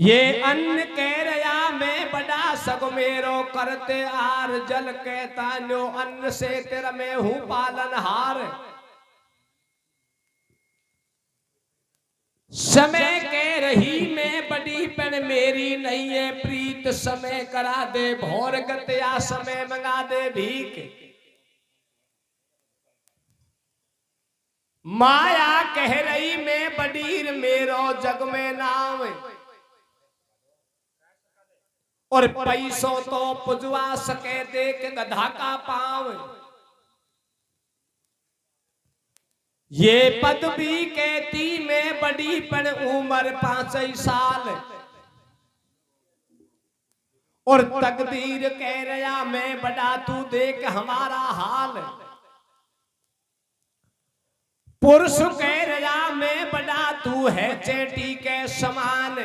ये अन्न कह रया मैं बड़ा सग मेरो करते आर जल कहता न्यो अन्न से तेरा मैं हूं पालनहार। समय कह रही मैं बड़ी पण मेरी नहीं है प्रीत समय करा दे भोर गत्या समय मंगा दे भीख। माया कह रही मैं बडीर मेरो जग में नाम और पैसों तो पुजवा सके देख गधा का पांव। ये पद भी कहती मैं बड़ी पण उम्र 5 साल और तकदीर कह रहा मैं बड़ा तू देख हमारा हाल। पुरुष कह रहा मैं बड़ा तू है चेटी के समान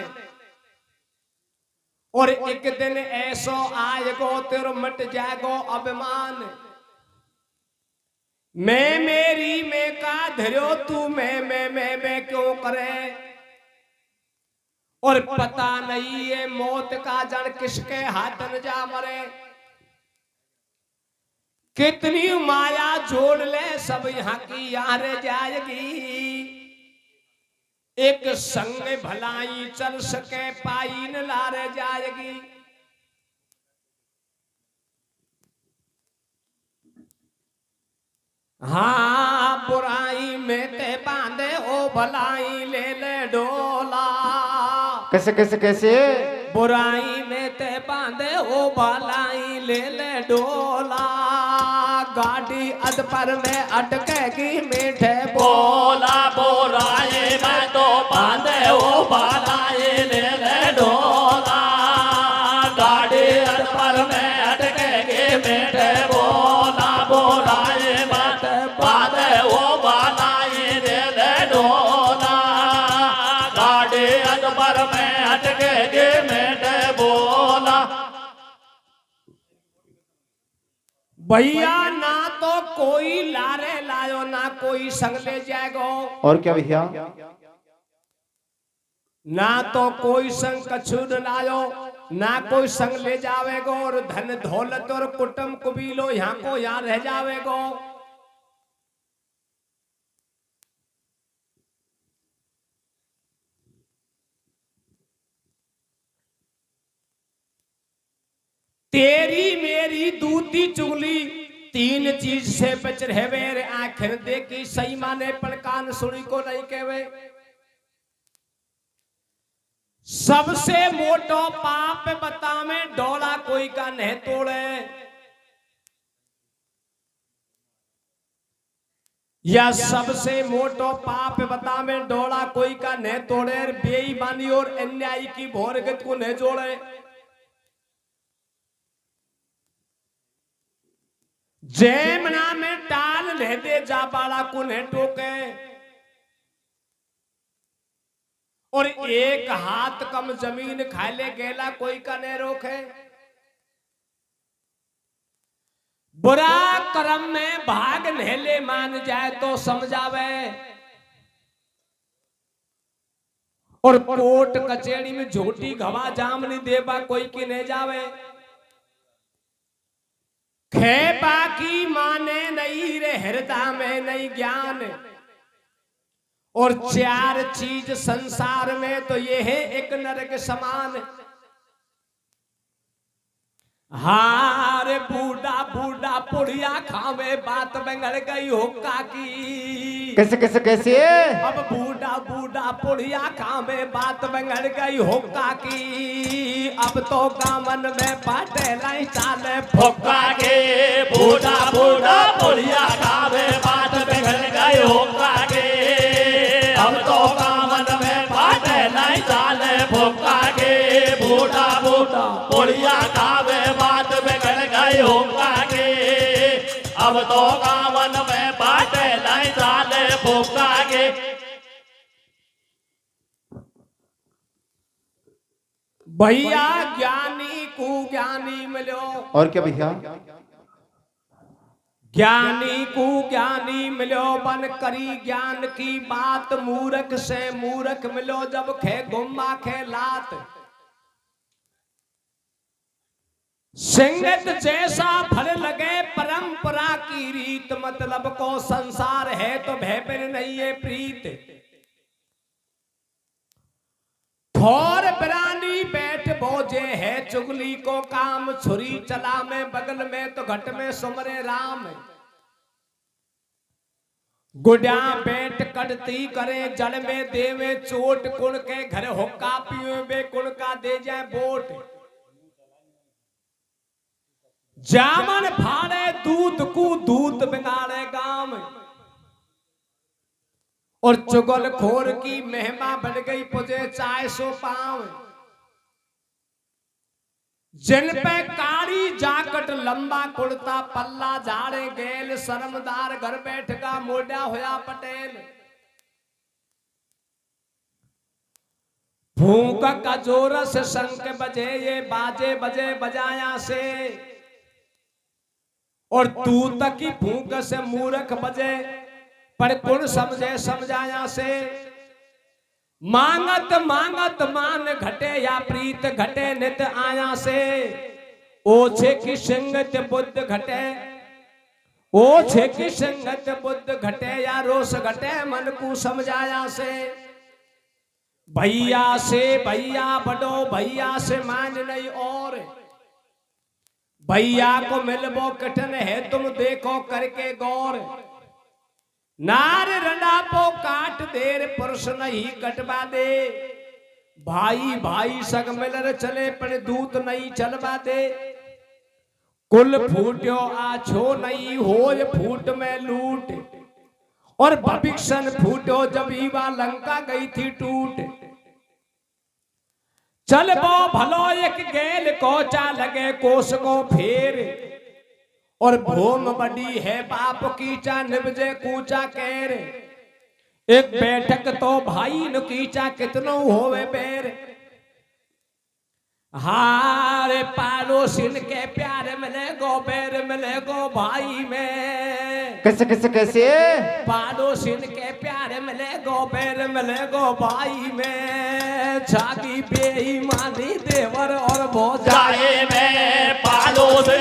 और एक दिन ऐसो आएगो तेरो मट जाएगो अभिमान। मैं मेरी में का धरो तू मैं क्यों करे और पता नहीं ये मौत का जड़ किसके हाथ न जा मरे। कितनी माया जोड़ ले सब यहाँ की यहाँ रह जाएगी एक संग में भलाई चल सके पाई न ला रह जाएगी। हाँ बुराई में ते बांधे ओ भलाई ले ले डोला। कैसे कैसे कैसे बुराई में ते बांधे ओ भलाई ले ले डोला। गाड़ी अध पर में अटकेगी मीठे बोला बुराई में तो बांधे ओ भलाई ले ले डोला। गाड़ी अध पर में अटकेगी मीठे बोला बुराई में बांधे ओ भलाई ले ले डोला। गाड़ी अध पर में अटकेगी मीठे बोला। भैया ना तो कोई लारे लायो ना कोई संग ले जाएगो और क्या भैया ना तो कोई संग कछु न लायो ना कोई संग ले जावेगो और धन दौलत और कुटुंब कुबीलो यहाँ को यहाँ रह जावेगो। तेरी मेरी दूती चुगली तीन चीज से बच रहे वे आखिर देखी सही माने पण कान सुनी को नहीं कहवे। सबसे मोटो पाप बतावे डोला कोई का नहीं तोड़े या सबसे मोटो पाप बतावे डोला कोई का नहीं तोड़े बेईमानी और अन्याय की भोरगत को नहीं जोड़े। जैमना में टाल ले दे जा बाला को ने टोके और एक हाथ कम जमीन खाले गेला कोई का ने रोके। बुरा कर्म में भाग नहले मान जाए तो समझावे और कोर्ट कचेरी में झोटी घवा जाम नहीं देबा कोई की नहीं जावे। खेपा की माने नहीं रे हृदय में नहीं ज्ञान और चार चीज संसार में तो ये है एक नरक समान। हारे बूढ़ा बूढ़ा पुड़िया खावे बात बंगड़ गई हो काकी। कैसे कैसे कैसे अब बूढ़ा बूढ़ा पुड़िया खावे बात बंगड़ गई हो काकी। अब तो गामन में बाटे लाई चाले फुक्का के बूढ़ा बूढ़ा पुड़िया खावे बात बिगड़ गई होगा के। अब तो गामन में बाटे नहीं चाले फुक्का के बूढ़ा बूढ़ा पुड़िया खावे बात बिगड़ गई होगा के। अब तो गामन में बाटे नहीं चाले फुक्का के। भैया ज्ञानी को ज्ञानी मिलो और क्या भैया ज्ञानी को ज्ञानी मिलो बन करी ज्ञान की बात। मूर्ख से मूर्ख मिलो जब खे गुम्मा खे लात। संगत जैसा फल लगे परंपरा की रीत, मतलब को संसार है तो भय पर नहीं है प्रीत। ठोर बिरानी बैठ बोझे है चुगली को काम, छुरी चला में बगल में तो घट में सुमरे राम। गुड्या बैठ कटती करे जड़ में देवे चोट, कुण के घर हुक्का पियो बे कुण का दे जाए वोट। जामन फाड़े दूध को दूध बिगाड़े गांव, और चुगल खोर की महिमा बढ़ गई पुजे चाय सो पाव। जिन पे कारी जाकट लंबा कुर्ता पल्ला झाड़े गेल, शर्मदार घर बैठगा मोड़ा होया पटेल। भूख का जोर से शंख बजे ये बाजे बजे बजाया से, और तू तक की भूख से मूर्ख बजे पर कौन समझे समझाया से। मांगत मांगत मान घटे या प्रीत घटे नित आया से, ओछे की संगत बुद्ध घटे, ओछे की संगत बुद्ध घटे या रोष घटे मन को समझाया से। भैया से भैया बड़ो भैया से मान नहीं, और भैया को मिलबो कठिन है तुम देखो करके गौर। नार रंडापो काट देर पुरुष नहीं कटवा दे, भाई भाई सग मिलर चले पर दूत नहीं चलवा दे। कुल फूट्यो आछो नहीं होय फूट में लूट, और भविष्य फूटो जब ईवा लंका गई थी टूट। चल बो भलो एक गेल कोचा लगे कोस को फेर, और भूम बड़ी है बाप कीचा निबजे कूचा केर। एक बैठक तो भाई न कीचा कितनो होवे बेर, हारे पाड़ोसिन के प्यार मिले गो बेर मिले गो भाई में। कैसे कैसे कैसे पाड़ोसिन के प्यार मिले गो बेर मिले गो भाई में। छागी बेईमानी देवर और भौजाई जाए में पालो से